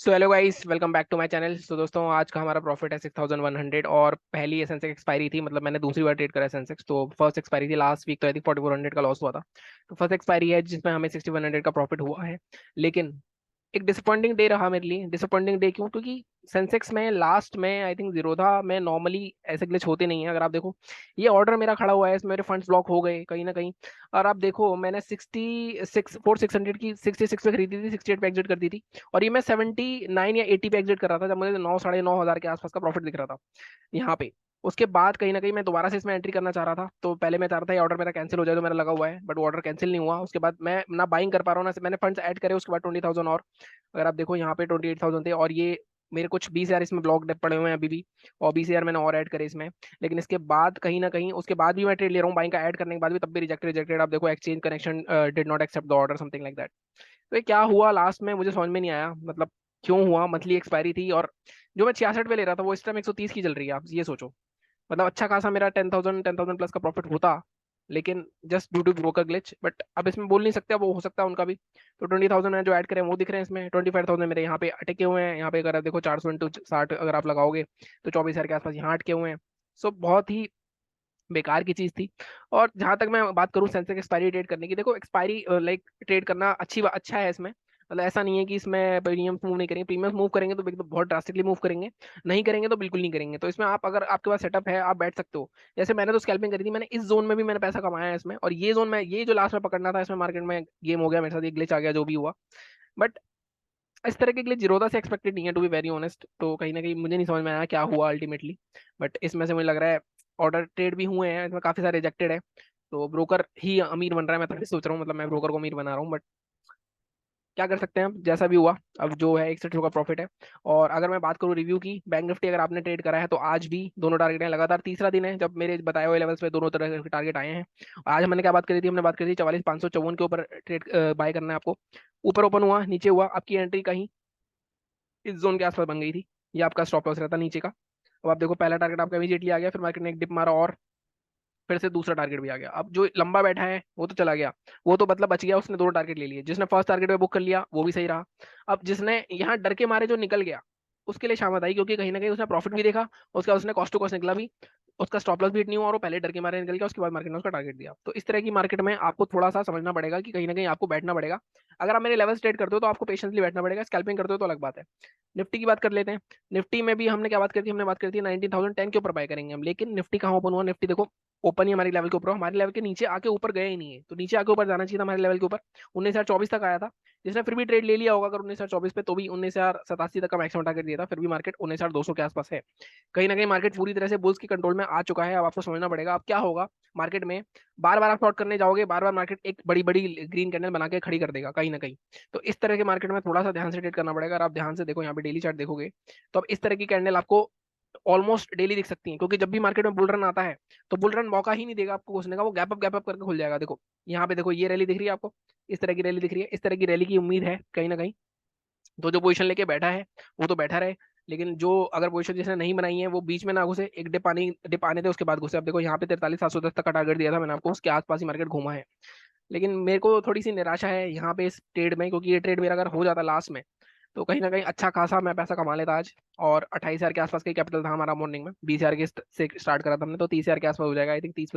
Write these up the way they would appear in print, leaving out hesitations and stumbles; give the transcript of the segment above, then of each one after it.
So hello guys, welcome back to my channel. So दोस्तों, आज का हमारा प्रॉफिट है 6100 और पहली ये सेंसेक्स एक्सपायरी थी। मतलब मैंने दूसरी बार ट्रेड करा है सेंसेक्स। तो फर्स्ट एक्सपायरी थी लास्ट वीक, तो आई थिंक 4400 का लॉस हुआ था। तो फर्स्ट एक्सपायरी है जिसमें हमें 6100 का प्रॉफिट हुआ है। लेकिन एक डिसअपॉइंटिंग डे रहा मेरे लिए। डिसअपॉइंटिंग डे क्यों? क्योंकि सेंसेक्स में लास्ट में आई थिंक जीरो था। मैं नॉर्मली ऐसे ग्लिच होते नहीं है। अगर आप देखो, ये ऑर्डर मेरा खड़ा हुआ है, इसमें मेरे फंड्स ब्लॉक हो गए कहीं ना कहीं। और आप देखो, मैंने 600 की 66 पे खरीदी थी, 68 पे एग्जिट कर दी थी। और ये मैं 79 या 80 पे एग्जिट कर रहा था, जब मुझे 9 साढ़े 9 हज़ार के आसपास का प्रॉफिट दिख रहा था यहाँ पे। उसके बाद कहीं ना कहीं मैं दोबारा से इसमें एंट्री करना चाह रहा था। तो पहले मैं चाह रहा था ये ऑर्डर मेरा कैंसिल हो जाए जो मेरा लगा हुआ है, बट वो ऑर्डर कैंसिल नहीं हुआ। उसके बाद मैं ना बाइंग कर पा रहा हूँ ना मैंने फंड्स ऐड करे। उसके बाद 20,000 और, अगर आप देखो यहाँ पे 28,000 थे, और ये मेरे कुछ 20,000 इसमें ब्लॉक पड़े हुए हैं अभी भी। और 20,000 मैंने और ऐड करे इसमें। लेकिन इसके बाद कहीं ना कहीं उसके बाद भी मैं ट्रेड ले रहा हूँ बाइंग का ऐड करने के बाद भी, तब भी रिजेक्टेड रिजेक्टेड। आप देखो, exchange connection did not accept the order, something like that. तो ये क्या हुआ लास्ट में मुझे समझ में नहीं आया। मतलब क्यों हुआ? मंथली एक्सपायरी थी, और जो मैं 66 पे ले रहा था वो इस टाइम 130 की चल रही है। आप ये सोचो, मतलब अच्छा खासा मेरा 10,000 प्लस का प्रॉफिट होता। लेकिन just due to broker glitch. But अब इसमें बोल नहीं सकते, अब वो हो सकता है उनका भी। तो 20,000 है जो ऐड करें वो दिख रहे हैं इसमें। 25,000 मेरे यहाँ पे अटके हुए हैं। यहाँ पे अगर आप देखो 400 इंटू 60 अगर आप लगाओगे तो 24,000 के आसपास यहाँ अटके हुए हैं। सो बहुत ही बेकार की चीज थी। और जहां तक मैं बात करूं सेंसेक्स एक्सपायरी ट्रेड करने की, देखो एक्सपायरी लाइक ट्रेड करना अच्छा है इसमें। मतलब ऐसा नहीं है कि इसमें प्रीमियम मूव नहीं करेंगे। प्रीमियम मूव करेंगे तो एकदम बहुत ड्रास्टिकली मूव करेंगे, नहीं करेंगे तो बिल्कुल नहीं करेंगे। तो इसमें आप, अगर आपके पास सेटअप है, आप बैठ सकते हो। जैसे मैंने तो स्कैल्पिंग करी थी, मैंने इस जोन में भी मैंने पैसा कमाया है इसमें। और ये जोन में, ये जो लास्ट में पकड़ना था, इसमें मार्केट में गेम हो गया मेरे साथ, ये ग्लिच आ गया जो भी हुआ। बट इस तरह के ग्लिच जीरोधा से एक्सपेक्टेड नहीं है, टू बी वेरी ऑनेस्ट। तो कहीं ना कहीं मुझे नहीं समझ में आया क्या हुआ अल्टीमेटली। बट इसमें से मुझे लग रहा है ऑर्डर ट्रेड भी हुए हैं इसमें, काफी सारे रिजेक्टेड है। तो ब्रोकर ही अमीर बन रहा है, मैं तभी सोच रहा हूँ। मतलब मैं ब्रोकर को अमीर बना रहा हूँ, बट क्या कर सकते हैं हम, जैसा भी हुआ। अब जो है 61 का प्रॉफिट है। और अगर मैं बात करूँ रिव्यू की, बैंक निफ्टी अगर आपने ट्रेड करा है तो आज भी दोनों टारगेट हैं। लगातार तीसरा दिन है जब मेरे बताए हुए लेवल्स पे दोनों तरह के टारगेट आए हैं। और आज हमने क्या बात करी थी? हमने बात करी थी 44,554 के ऊपर ट्रेड बाय करना है आपको। ऊपर ओपन हुआ, नीचे हुआ, आपकी एंट्री कहीं इस जोन के आसपास बन गई थी। ये आपका स्टॉप लॉस रहता नीचे का। अब आप देखो, पहला टारगेट आपका इमीडिएटली आ गया, फिर मार्केट ने एक डिप मारा और फिर से दूसरा टारगेट भी आ गया। अब जो लंबा बैठा है वो तो चला गया, वो तो मतलब बच गया, उसने दोनों टारगेट ले लिए। जिसने फर्स्ट टारगेट पे बुक कर लिया वो भी सही रहा। अब जिसने यहाँ डर के मारे जो निकल गया, उसके लिए शामत आई, क्योंकि कहीं ना कहीं उसने प्रॉफिट भी देखा, उसके बाद उसने कॉस्ट टू कॉस्ट निकला भी, उसका स्टॉप लॉस भी हिट नहीं हुआ, और वो पहले डर के मारे निकल गया। उसके बाद मार्केट ने उसका टारगेट दिया। तो इस तरह की मार्केट में आपको थोड़ा सा समझना पड़ेगा कि कहीं ना कहीं आपको बैठना पड़ेगा। अगर आप मेरे लेवल ट्रेड करते हो तो आपको पेशेंसली बैठना पड़ेगा। स्कैल्पिंग करते हो तो अलग बात है। निफ्टी की बात कर लेते हैं। निफ्टी में भी हमने क्या बात करी थी? हमने बात करी थी 19,010 के ऊपर बाय करेंगे हम। लेकिन निफ्टी कहाँ ओपन हुआ? निफ्टी देखो, ओपन ही हमारे लेवल के ऊपर, हमारे लेवल के नीचे आके ऊपर गया ही नहीं है। तो नीचे आके ऊपर जाना चाहिए था हमारे लेवल के ऊपर। 19,024 तक आया था। जिसने फिर भी ट्रेड ले लिया होगा अगर 19,024 पे, तो भी 19,087 तक का मैक्सिमम टारगेट दिया था, फिर भी मार्केट 19,200 के आसपास है। कहीं ना कहीं मार्केट पूरी तरह से बुल्स की कंट्रोल में आ चुका है। अब आपको समझना पड़ेगा अब क्या होगा मार्केट में। बार बार आप शॉर्ट करने जाओगे, बार बार मार्केट एक बड़ी बड़ी ग्रीन कैंडल बना के खड़ी कर देगा कहीं ना कहीं। तो इस तरह के मार्केट में थोड़ा सा ध्यान से ट्रेड करना पड़ेगा। अगर आप ध्यान से देखो, यहाँ पे डेली चार्ट देखोगे तो अब इस तरह की कैंडल आपको ऑलमोस्ट डेली दिख सकती है। क्योंकि जब भी मार्केट में बुल रन आता है तो बुल रन मौका ही नहीं देगा आपको घुसने का, वो गैप अप करके खुल जाएगा। देखो यहाँ पे देखो, ये रैली दिख रही है आपको, इस तरह की रैली दिख रही है। इस तरह की रैली की उम्मीद है कहीं ना कहीं। तो जो पोजीशन लेके बैठा है वो तो बैठा रहे। लेकिन जो अगर पोजीशन जिसने नहीं बनाई है वो बीच में ना घुसे, एक डिप आने दे उसके बाद घुसे। अब देखो यहाँ पे 43,710 तक का टारगेट दिया था मैंने आपको, उसके आसपास ही मार्केट घूमा है। लेकिन मेरे को थोड़ी सी निराशा है यहाँ पे इस ट्रेड में, क्योंकि ये ट्रेड मेरा अगर हो जाता लास्ट में तो कहीं ना कहीं अच्छा खासा मैं पैसा कमा लेता आज। और 28,000 के आसपास का कैपिटल था हमारा मॉर्निंग में। 20,000 के से स्टार्ट करा था हमने, तो 30,000 के आसपास हो जाएगा आई थिंक। 30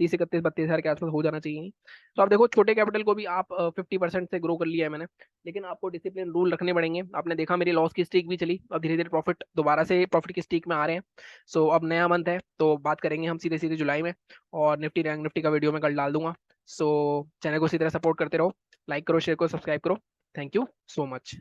31 32,000 के आसपास हो जाना चाहिए। तो आप देखो, छोटे कैपिटल को भी आप 50% से ग्रो कर लिया है मैंने। लेकिन आपको डिसिप्लिन रूल रखने पड़ेंगे। आपने देखा मेरी लॉस की स्ट्रीक भी चली, अब धीरे धीरे प्रॉफिट दोबारा से प्रॉफिट की स्ट्रीक में आ रहे हैं। सो अब नया मंथ है तो बात करेंगे हम सीधे सीधे जुलाई में। और निफ्टी रैंक निफ्टी का वीडियो मैं कल डाल दूंगा। सो चैनल को इसी तरह सपोर्ट करते रहो, लाइक करो, शेयर करो, सब्सक्राइब करो। Thank you so much.